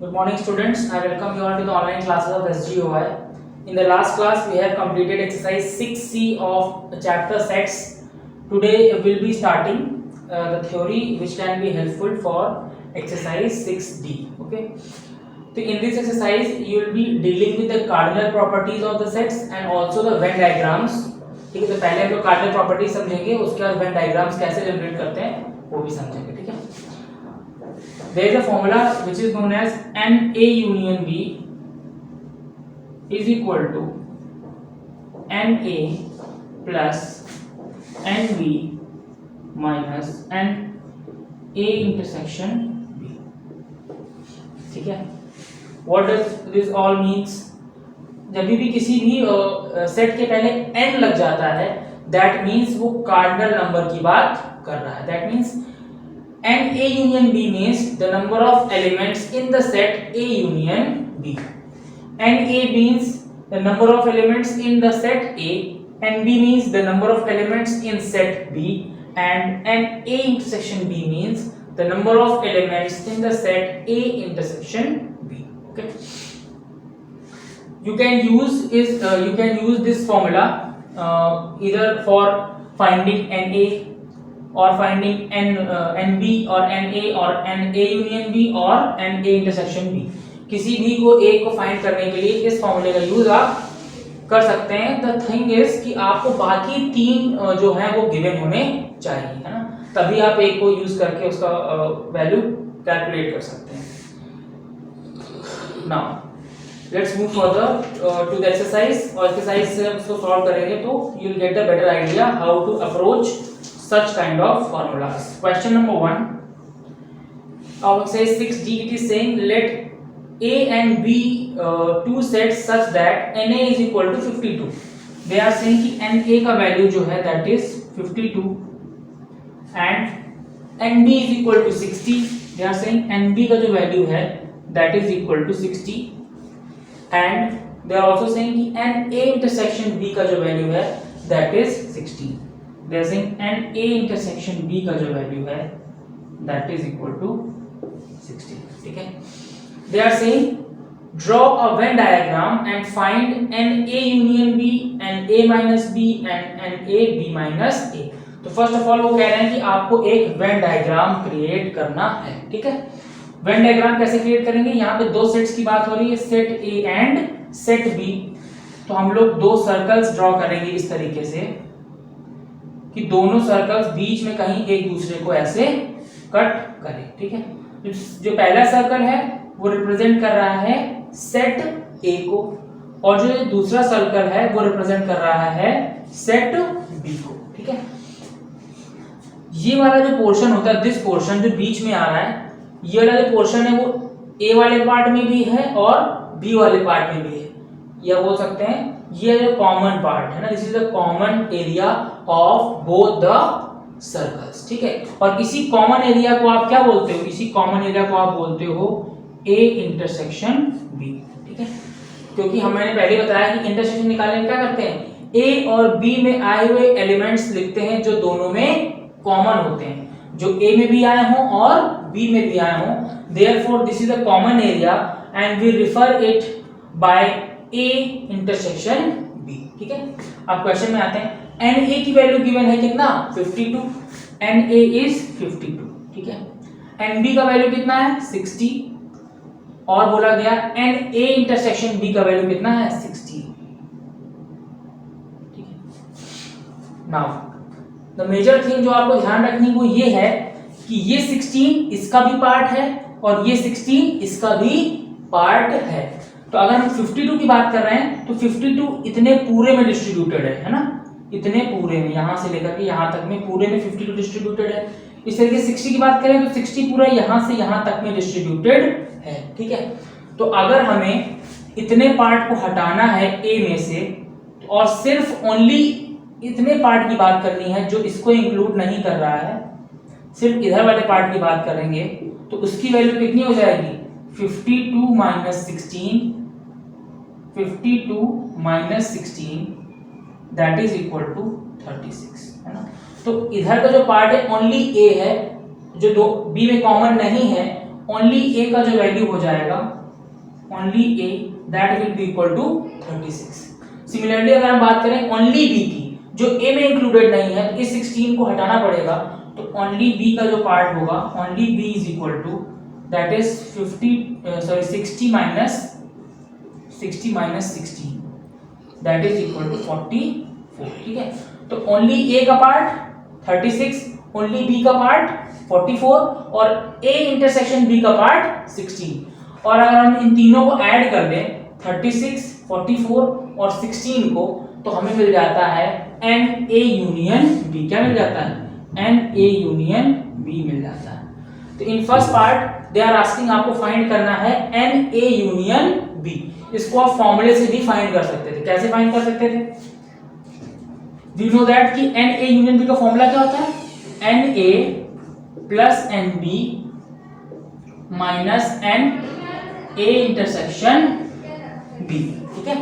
Good morning students, I welcome you all to the online classes of SGOI. In the last class we have completed exercise 6C of chapter sets. Today we will be starting the theory which can be helpful for exercise 6D. Okay. So in this exercise you will be dealing with the cardinal properties of the sets and also the Venn diagrams. ठीक है, तो पहले हम लोग cardinal property समझेंगे, उसके बाद Venn diagrams कैसे जनरेट करते हैं वो भी समझेंगे. ठीक है. There is a formula which is known as NA union B is equal to NA plus NB minus NA intersection B. ठीक है. What does this all means? जब भी किसी भी सेट के पहले n लग जाता है, that means वो कार्डिनल नंबर की बात कर रहा है. That means NA union B means the number of elements in the set A union B. NA means the number of elements in the set A, NB means the number of elements in set B, and NA intersection B means the number of elements in the set A intersection B. Okay. You can use this formula either for finding NA or finding NB or NA or NA union B or NA intersection B. किसी भी को एक को find करने के लिए इस फॉर्मूले का यूज आप कर सकते हैं. द थिंग इज कि आपको बाकी तीन जो है वो गिवन होने चाहिए, है ना, तभी आप एक को यूज करके उसका वैल्यू कैलकुलेट कर सकते हैं. Now let's move further to the exercise. और एक्सरसाइज से हम इसको सॉल्व करेंगे तो you will get a better idea how to approach such kind of formulas. Question number 1 of exercise 6D, it is saying let A and B two sets such that NA is equal to 52. They are saying कि NA का value जो है that is 52 and NB is equal to 60. They are saying NB का जो value है that is equal to 60 and they are also saying कि NA intersection B का जो वैल्यू है that is 60. They are saying NA intersection B का जो value है that is equal to 60. ठीक है. They are saying draw a Venn diagram and find NA union B and A minus B and NA B minus A. तो first of all वो कह रहे हैं कि आपको एक वेन डायग्राम क्रिएट करना है. ठीक है. वेन डायग्राम कैसे क्रिएट करेंगे? यहाँ पे दो सेट्स की बात हो रही है, set A and set B. तो हम लोग दो सर्कल्स ड्रॉ करेंगे इस तरीके से कि दोनों सर्कल्स बीच में कहीं एक दूसरे को ऐसे कट करें. ठीक है. जो पहला सर्कल है वो रिप्रेजेंट कर रहा है सेट A को और जो दूसरा सर्कल है वो रिप्रेजेंट कर रहा है सेट B को. ठीक है. ये वाला जो पोर्शन होता है, दिस पोर्शन जो बीच में आ रहा है, ये वाला जो पोर्शन है वो A वाले पार्ट में भी है और B वाले पार्ट में भी है. या बोल सकते हैं ये जो कॉमन पार्ट है ना, this is the common area of both the circles. ठीक है. और इसी कॉमन एरिया को आप क्या बोलते हो? इसी कॉमन एरिया को आप बोलते हो A इंटरसेक्शन B. ठीक है. क्योंकि मैंने पहले बताया कि इंटरसेक्शन निकालने में क्या करते हैं, A और B में आए हुए एलिमेंट्स लिखते हैं जो दोनों में कॉमन होते हैं, जो A में भी आए हों और B में भी आए हों. Therefore this is the common area and we refer it by A intersection B. ठीक है. अब क्वेश्चन में आते हैं. NA की वैल्यू गिवन है कितना? 52. NA is 52. ठीक है. NB का वैल्यू कितना है? 60. और बोला गया NA इंटरसेक्शन B का वैल्यू कितना है? 60. ठीक है. नाउ द मेजर थिंग जो आपको ध्यान रखनी वो ये है कि ये 16 इसका भी पार्ट है और ये 16 इसका भी पार्ट है. तो अगर हम 52 की बात कर रहे हैं तो 52 इतने पूरे में डिस्ट्रीब्यूटेड है ना, इतने पूरे में, यहां से लेकर के यहां तक में पूरे में 52 डिस्ट्रीब्यूटेड है. इस तरीके से 60 की बात करें तो 60 पूरा यहां से यहां तक में डिस्ट्रीब्यूटेड है. ठीक है. तो अगर हमें इतने पार्ट को हटाना है A में से और सिर्फ ओनली इतने पार्ट की बात करनी है जो इसको इंक्लूड नहीं कर रहा है, सिर्फ इधर वाले पार्ट की बात करेंगे तो उसकी वैल्यू कितनी हो जाएगी? 52 minus 16 that is equal to 36. है ना. तो इधर का जो पार्ट है ओनली A है, जो दो B में कॉमन नहीं है, ओनली ए का जो वैल्यू हो जाएगा, only A that will be equal to 36। Similarly अगर हम बात करें ओनली बी की, जो ए में इंक्लूडेड नहीं है, तो इस 16 को हटाना पड़ेगा, तो ओनली बी का जो पार्ट होगा, only B is equal to that is 60 minus 16 that is equal to 44। ठीक है, तो ओनली ए का पार्ट 36, ओनली बी का पार्ट 44 और ए इंटरसेक्शन बी का पार्ट 16। और अगर हम इन तीनों को ऐड कर दें 36, 44 और 16 को, तो हमें मिल जाता है एन ए यूनियन बी। क्या मिल जाता है? एन ए यूनियन बी मिल जाता है। तो in first part they are asking आपको फाइंड करना है एन ए यूनियन बी। इसको आप फॉर्मूले से भी फाइंड कर सकते थे। कैसे फाइंड कर सकते थे? वी नो दैट कि एन ए यूनियन बी का फॉर्मूला क्या होता है? N A plus N B minus N A intersection B. ठीक है,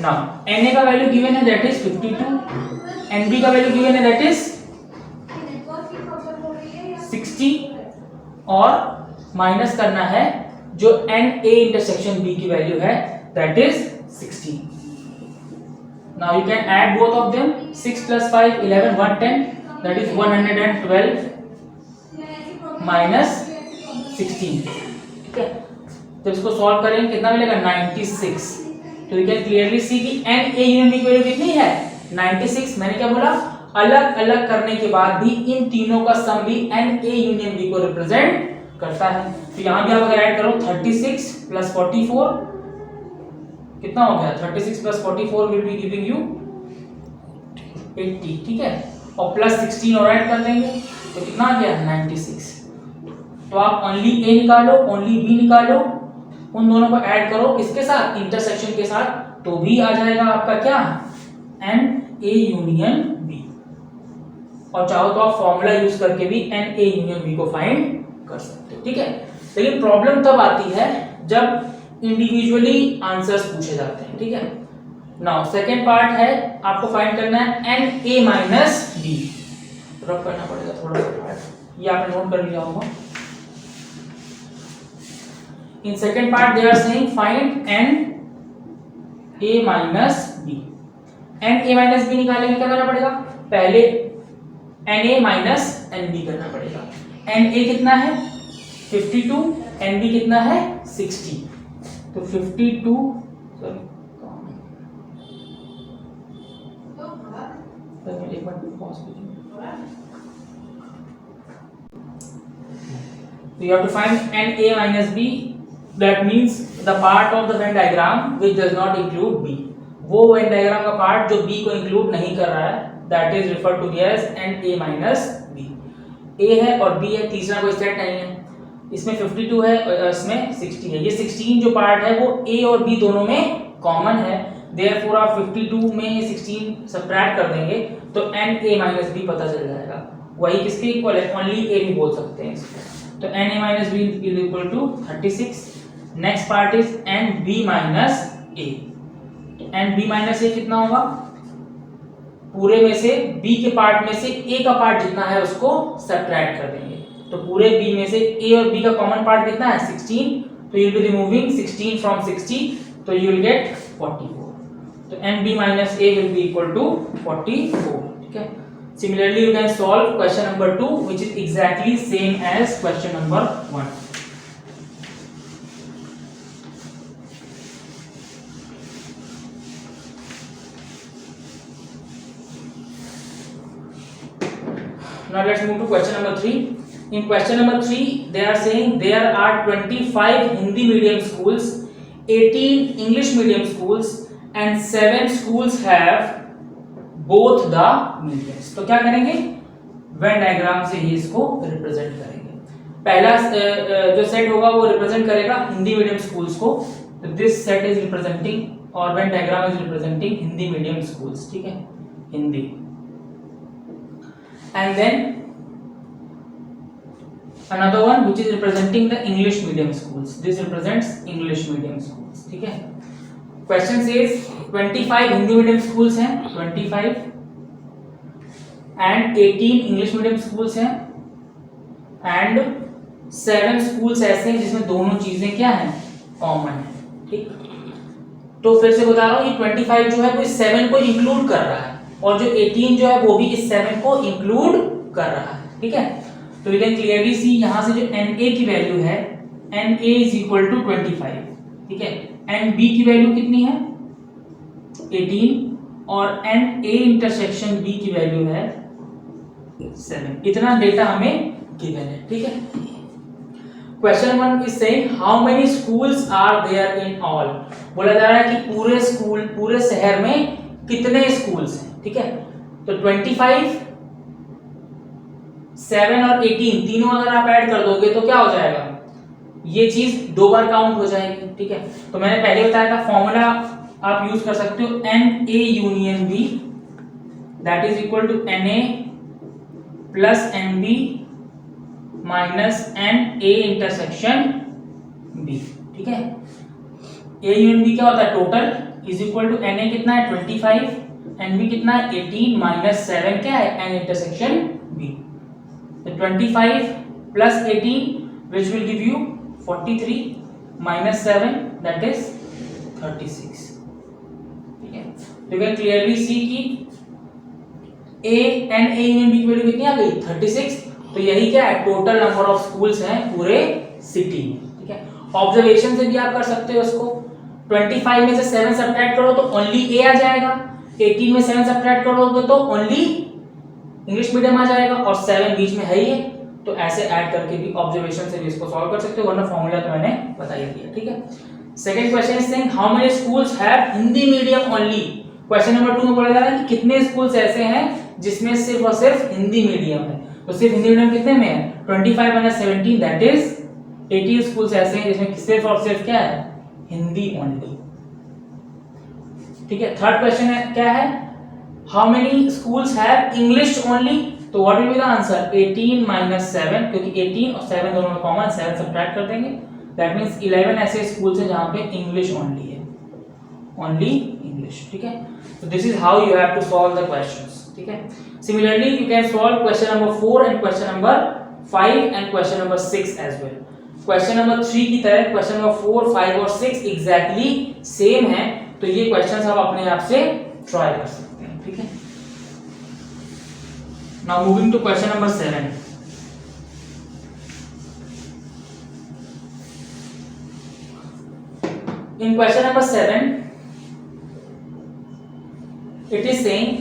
नाउ एन ए का वैल्यू गिवन है दैट इज 52, एन बी का वैल्यू गिवन है दैट इज 60 और माइनस करना है जो एन ए इंटरसेक्शन बी की वैल्यू है that is 16। Now you can add both of them, 6 plus 5 11 110 that is 112 minus 16। ठीक है, जब इसको सॉल्व करेंगे कितना मिलेगा? 96। तो यू कैन क्लियरली सी कि एन ए यूनियन बी की वैल्यू कितनी है? 96। मैंने क्या बोला? अलग अलग करने के बाद भी इन तीनों का सम भी एन ए यूनियन बी को रिप्रेजेंट करता है। तो यहां भी आप अगर ऐड करो 36 प्लस 44 कितना हो गया? 36 plus 44 will be giving you 80। ठीक है, और प्लस 16 और ऐड कर देंगे तो कितना आ गया? 96। तो आप ओनली ए निकालो, ओनली बी निकालो, उन दोनों को ऐड करो इसके साथ, इंटरसेक्शन के साथ, तो भी आ जाएगा आपका क्या? N A union B. और चाहो तो आप फॉर्मूला यूज करके भी एन ए यूनियन बी को फाइंड कर सकते हो। ठीक है, लेकिन प्रॉब्लम तब आती है जब इंडिविजुअली आंसर्स पूछे जाते हैं। ठीक है, नाउ सेकेंड पार्ट है आपको फाइंड करना है N A minus B. Rough करना पड़ेगा थोड़ा सा पार्ट, ये आपने नोट कर लिया होगा। In second part they are saying find n a minus b। n a minus b निकालने क्या करना पड़ेगा? पहले n a minus n b करना पड़ेगा। n a कितना है? 52, n b कितना है? 60। तो 52 सॉरी एक मिनट पॉज कीजिए। So you have to find n a minus b, that means the part of the Venn diagram which does not include b। वो Venn diagram का part जो b को include नहीं कर रहा है that is referred to as n a minus b। a है और b है, तीसरा कोई सेट नहीं है। इसमें 52 है और इसमें 60 है। ये 16 जो पार्ट है वो a और b दोनों में कॉमन है, therefore आप 52 में 16 सब्ट्रैक्ट कर देंगे तो n a minus b पता चल जाएगा। वही किसके इक्वल है? ओनली a भी बोल सकते हैं इसको। तो n a minus b is equal to 36। Next part is n B minus a. N B minus a कितना होगा? पूरे में से b के पार्ट में से a का पार्ट जितना है उसको सब्ट्रैक्ट कर देंगे। तो पूरे b में से a और b का कॉमन पार्ट कितना है? 16। तो you will be removing 16 from 60, तो यू विल गेट 44। तो N B minus A will be equal to 44। ठीक है, similarly you can solve question number 2 which is exactly same as question number 1। Now let's move to question number 3. In question number 3 they are saying there are 25 Hindi medium schools, 18 English medium schools and 7 schools have both the mediums। तो क्या करेंगे? Venn diagram से ही इसको represent करेंगे। पहला जो set होगा वो रिप्रेजेंट करेगा हिंदी मीडियम स्कूल्स को। तो दिस सेट इज रिप्रेजेंटिंग और Venn diagram is representing Hindi medium schools. ठीक है, Hindi. And then another one which is representing the English medium schools। This represents English medium schools। ठीक है, question says 25 Hindi medium schools हैं, 25 and 18 English medium schools हैं and 7 schools ऐसे हैं जिसमें दोनों चीजें क्या हैं, कॉमन है। ठीक, तो फिर से बता रहा हूं, ये 25 जो है वो इस 7 को इंक्लूड कर रहा है, और जो 18 जो है वो भी इस 7 को इंक्लूड कर रहा है। ठीक है, तो वी कैन क्लियरली सी यहां से जो NA की वैल्यू है, NA इज इक्वल टू 25। ठीक है, NB की वैल्यू कितनी है, 18, और NA इंटरसेक्शन B की वैल्यू है 7। इतना डेटा हमें गिवन है। ठीक है, question 1 is saying how many schools are there in all. बोला जा रहा है कि पूरे स्कूल, पूरे शहर में कितने स्कूल्स हैं। ठीक है, तो 25, 7 और 18 तीनों अगर आप ऐड कर दोगे तो क्या हो जाएगा, ये चीज 2 बार काउंट हो जाएगी। ठीक है, तो मैंने पहले बताया था फॉर्मूला आप यूज कर सकते हो, NA union B that is equal to NA plus NB minus NA intersection B। ठीक है, A यूनियन B क्या होता है, total is equal to NA कितना है 25, NB कितना है 18 माइनस 7 क्या है N इंटरसेक्शन B। तो 25 plus 18 which will give you 43 minus 7 that is 36। ठीक है, तो you can clearly see कि A यूनियन B की वैल्यू कितनी आ गई 36। तो यही क्या है, टोटल नंबर ऑफ स्कूल्स हैं पूरे सिटी में। ठीक है, ऑब्जर्वेशन से भी आप कर सकते हो इसको, 25 में से 7 सब्ट्रैक्ट करो तो ओनली A आ जाएगा, 18 में 7 सब्ट्रैक्ट करोगे तो ओनली इंग्लिश मीडियम आ जाएगा, और 7 बीच में है ही है। तो ऐसे ऐड करके भी ऑब्जर्वेशन से भी इसको सॉल्व कर सकते हो, वरना फॉर्मूला तो मैंने बता ही दिया। ठीक है, second question is saying how many schools have Hindi medium only. Question number 2 में बोला जा रहा है कि कितने स्कूल्स ऐसे हैं जिसमें सिर्फ और सिर्फ हिंदी मीडियम है। तो सिर्फ हिंदी मीडियम कितने में है, 25 माइनस 17 दैट इज 18 स्कूल्स ऐसे हैं जिसमें सिर्फ और सिर्फ क्या है, हिंदी ओनली। ठीक है, थर्ड क्वेश्चन है क्या है, how many schools have English only. तो what will be the answer, 18 minus 7, क्योंकि 18 और 7 दोनों में कॉमन, 7 सब्ट्रैक्ट कर देंगे, दैट मींस 11 ऐसे स्कूल्स हैं जहां पे इंग्लिश ओनली है, ओनली इंग्लिश। ठीक है, so this is how you have to solve the questions. ठीक है, similarly you can solve question number 4 and question number 5 and question number 6 as well. question number 3 की तरह question number 4, 5 और 6 exactly same है, तो ये क्वेश्चंस आप अपने आप से ट्राई कर सकते हैं। ठीक है, now moving to question number 7. In question number 7 it is saying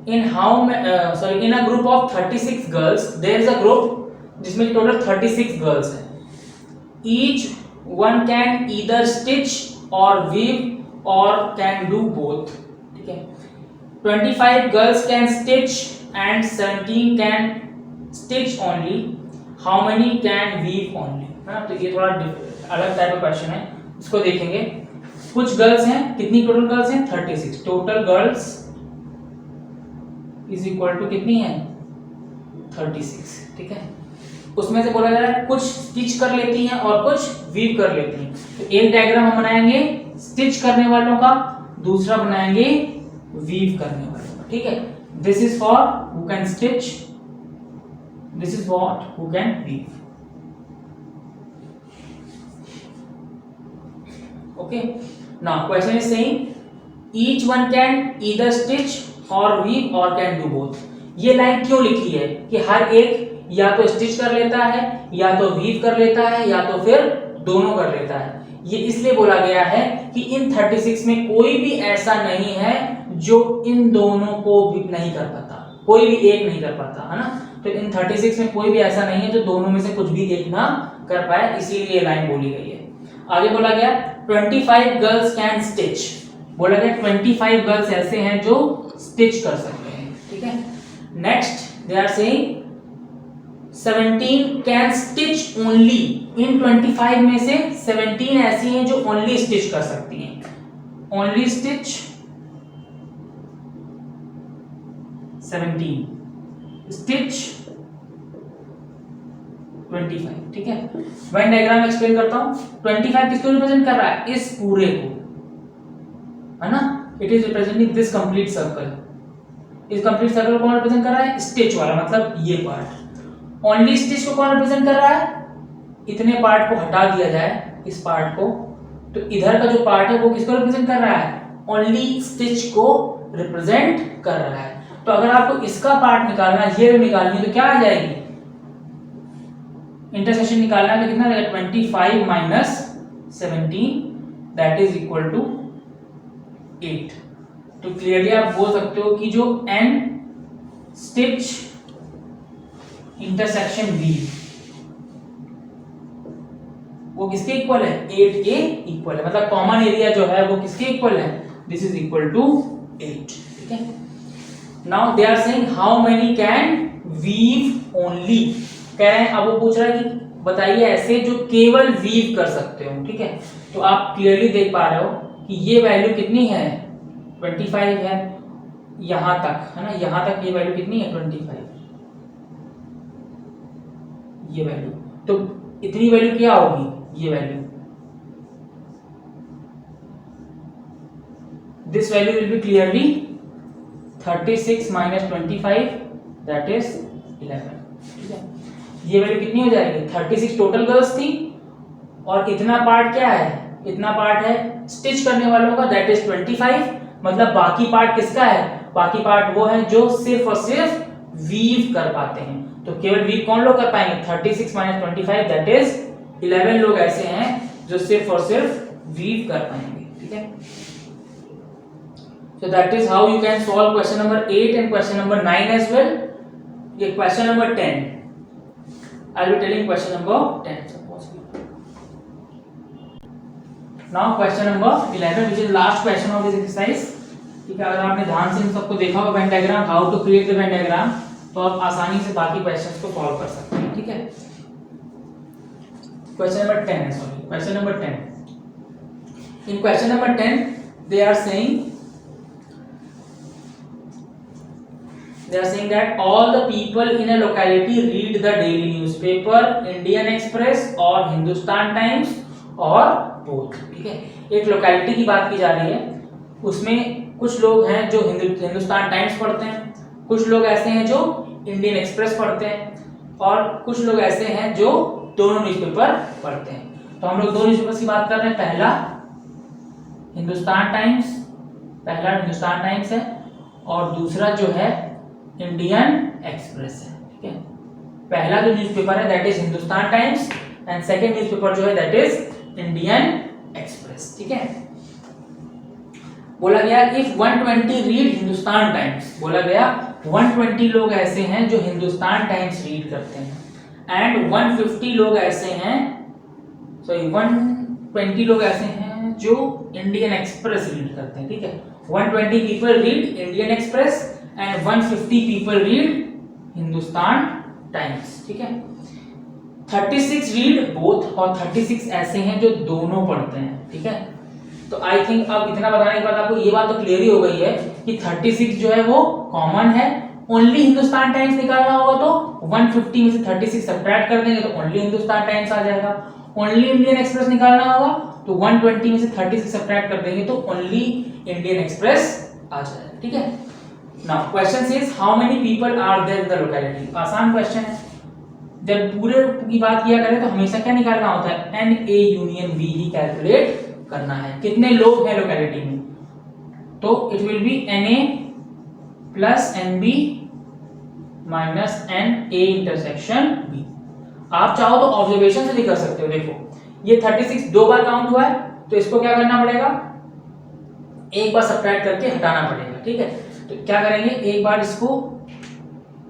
in in a group of 36 girls there is a group जिसमें टोटल 36 girls हैं, each one can either stitch or weave or can do both. ठीक है, 25 girls can stitch and 17 can stitch only, how many can weave only। है ना, तो ये थोड़ा अलग टाइप का क्वेश्चन है, इसको देखेंगे। कुछ गर्ल्स हैं, कितनी टोटल गर्ल्स हैं 36, total girls is equal to कितनी है 36। ठीक है, उसमें से बोला जा रहा है कुछ स्टिच कर लेती हैं और कुछ वीव कर लेती हैं। तो एक डायग्राम हम बनाएंगे स्टिच करने वालों का, दूसरा बनाएंगे वीव करने वालों का। ठीक है, this is for who can stitch, this is what who can weave. Okay, now question is saying each one can either stitch or weave or can do both। ये लाइन क्यों लिखी है कि हर एक या तो स्टिच कर लेता है, या तो वीव कर लेता है, या तो फिर दोनों कर लेता है। ये इसलिए बोला गया है कि इन 36 में कोई भी ऐसा नहीं है जो इन दोनों को भी नहीं कर पाता, कोई भी एक नहीं कर पाता, है ना। तो इन 36 में कोई भी ऐसा नहीं है जो दोनों में से कुछ भी एक ना कर पाए, इसीलिए ये लाइन बोली गई है। आगे बोला गया 25 गर्ल्स कैन स्टिच, बोला गया 25 गर्ल्स ऐसे हैं जो स्टिच कर सकते हैं। ठीक है, next they are saying 17 can stitch only, इन 25 में से 17 ऐसी हैं जो ओनली स्टिच कर सकती हैं, ओनली स्टिच 17, स्टिच 25। ठीक है, वेन डायग्राम एक्सप्लेन करता हूं। 25 किसको रिप्रेजेंट कर रहा है, इस पूरे को, है ना, it is representing this complete circle. इस कंप्लीट सर्कल को कौन रिप्रेजेंट कर रहा है, स्टिच वाला, मतलब ये पार्ट। ओनली स्टिच को कौन रिप्रेजेंट कर रहा है, इतने पार्ट को हटा दिया जाए, इस पार्ट को, तो इधर का जो पार्ट है वो किसको रिप्रेजेंट कर रहा है? ओनली स्टिच को रिप्रेजेंट कर रहा है। तो अगर आपको इसका पार्ट निकालना है, ये निकालनी है, तो क्या आ जाएगी? इंटरसेक्शन निकालना है तो कितना रहेगा? 25 minus 17 that is equal to 8। तो क्लियरली आप बोल सकते हो कि जो n स्टिच इंटरसेक्शन v वो किसके इक्वल है? 8 के इक्वल है। मतलब कॉमन एरिया जो है वो किसके इक्वल है? This is equal to 8। ठीक है। Now they are saying how many can weave only. कह रहे हैं, अब वो पूछ रहा है कि बताइए ऐसे जो केवल वीव कर सकते हो। ठीक है। तो आप क्लियरली देख पा रहे हो कि ये वैल्यू कितनी है? 25 है यहां तक, है ना? यहां तक ये वैल्यू कितनी है? 25 ये वैल्यू। तो इतनी वैल्यू क्या होगी? ये value, this value will be clearly 36 minus 25 that is 11। ठीक है। ये वैल्यू कितनी हो जाएगी? 36 टोटल गर्ल्स थी और इतना पार्ट क्या है? इतना पार्ट है स्टिच करने वालों का, दैट इज 25। मतलब बाकी पार्ट किसका है? बाकी पार्ट वो है जो सिर्फ और सिर्फ वीव कर पाते हैं। तो केवल वीव कौन लोग कर पाएंगे? 36 माइनस 25 दैट इज 11 लोग ऐसे हैं जो सिर्फ और सिर्फ वीव कर पाएंगे। ठीक है। So that is how you can solve question number 8 and question number 9 as well. ये question number 10. I'll be telling question number 10. Now question number 11, which is last question of this exercise. ठीक है। अगर आपने ध्यान से इन सबको देखा होगा Venn diagram, how to create the Venn diagram, तो आप आसानी से बाकी questions को solve कर सकते हैं। ठीक है। Question number 10 है, sorry. Question number 10. In question number 10, they are saying that all the people in a locality read the daily newspaper, Indian Express और Hindustan Times और both। ठीक है। एक लोकेलिटी की बात की जा रही है, उसमें कुछ लोग हैं जो हिंदुस्तान टाइम्स पढ़ते हैं, कुछ लोग ऐसे हैं जो इंडियन एक्सप्रेस पढ़ते हैं और कुछ लोग ऐसे हैं जो दोनों न्यूज़पेपर पढ़ते हैं। तो हम लोग दो न्यूज़पेपर्स की बात कर रहे हैं। पहला हिंदुस्तान टाइम्स है और दूसरा जो है इंडियन एक्सप्रेस है। ठीक है। पहला जो न्यूज़पेपर है that is Hindustan times and second newspaper जो है दैट इज इंडियन एक्सप्रेस। ठीक है। बोला गया इफ 120 रीड हिंदुस्तान टाइम्स, बोला गया 120 लोग ऐसे हैं जो हिंदुस्तान टाइम्स रीड करते हैं एंड 150 लोग ऐसे हैं, सॉरी 120 लोग ऐसे हैं जो इंडियन एक्सप्रेस रीड करते हैं। ठीक है। 120 people read Indian express and 150 people read Hindustan times. ठीक है। 36 रीड बोथ और 36 ऐसे हैं जो दोनों पढ़ते हैं। ठीक है। तो आई थिंक अब इतना बताने के बाद आपको ये बात तो क्लियर ही हो गई है कि 36 जो है वो कॉमन है। ओनली हिंदुस्तान टाइम्स निकालना होगा तो 150 में से 36 सब्ट्रैक्ट कर देंगे तो ओनली हिंदुस्तान टाइम्स आ जाएगा। ओनली इंडियन एक्सप्रेस निकालना होगा तो 120 में से 36 सब्ट्रैक्ट कर देंगे तो ओनली इंडियन एक्सप्रेस आ जाएगा। ठीक है। Now question says how many people are there in the locality. आसान क्वेश्चन है। जब पूरे की बात किया करें तो हमेशा क्या निकालना होता है? एन ए यूनियन वी ही कैलकुलेट करना है। कितने लोग हैं लोकेलिटी में? तो it will be N A plus N B minus N A intersection B. आप चाहो तो ऑब्जर्वेशन से भी कर सकते हो। देखो ये 36 दो बार काउंट हुआ है तो इसको क्या करना पड़ेगा? एक बार सब्ट्रैक्ट करके हटाना पड़ेगा। ठीक है। तो क्या करेंगे? एक बार इसको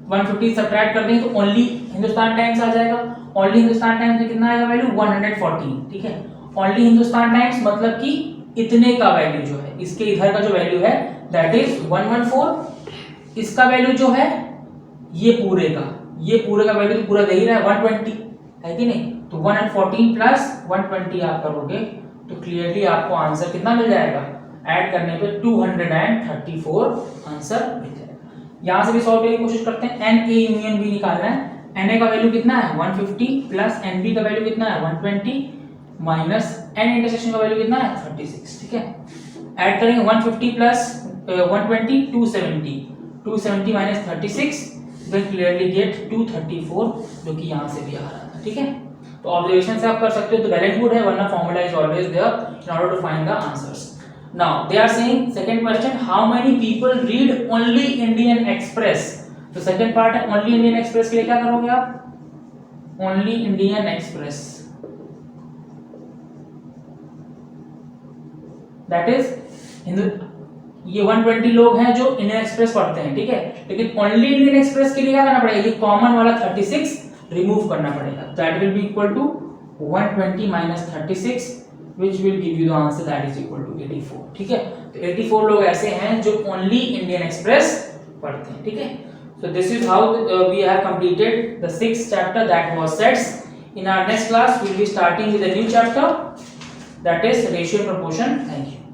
150 सब्ट्रैक्ट कर देंगे तो ओनली हिंदुस्तान टाइम्स आ जाएगा। ओनली हिंदुस्तान टाइम्स में कितना आएगा वैल्यू? 114। ठीक है। ओनली हिंदुस्तान टाइम्स मतलब कि इतने का वैल्यू जो है, इसके इधर का जो वैल्यू है दैट इज 114। इसका वैल्यू जो है ये पूरे का वैल्यू तो पूरा दे ही रहा है 120 है कि नहीं? तो 114 प्लस 120 आप करोगे तो क्लियरली आपको आंसर कितना मिल जाएगा? ऐड करने पे 234 आंसर मिल जाएगा। यहां से भी सॉल्व करने की कोशिश करते हैं। एन ए यूनियन बी निकालना है। एन ए का वैल्यू कितना है? 150 प्लस एन बी का वैल्यू कितना है? 120 माइनस एन इंटरसेक्शन का वैल्यू कितना है? 36। ठीक है। ऐड करेंगे 150 plus 120 270 minus 36 then clearly get 234 जो कि यहां से भी आ रहा था। ठीक है। तो तो ऑब्जर्वेशन से आप कर सकते हो तो वेल एंड गुड है, वरना formula is always there in order to find the answers. Now they are saying second question, how many people read only Indian Express. तो सेकंड पार्ट है ओनली इंडियन एक्सप्रेस के लिए क्या करोगे आप, only Indian Express, that is ये 120 लोग हैं जो इंडियन एक्सप्रेस पढ़ते हैं, ठीक है, लेकिन ओनली इंडियन एक्सप्रेस के लिए क्या करना पड़ेगा, ये कॉमन वाला 36 रिमूव करना पड़ेगा. That will be equal to 120 minus 36 which will give you the answer that is equal to 84. ठीक है, तो 84 लोग ऐसे हैं जो ओनली इंडियन एक्सप्रेस पढ़ते हैं. ठीक है, so this is how we have completed the 6th chapter, that was sets. In our next class we will be starting with a new chapter, that is ratio and proportion. Thank you.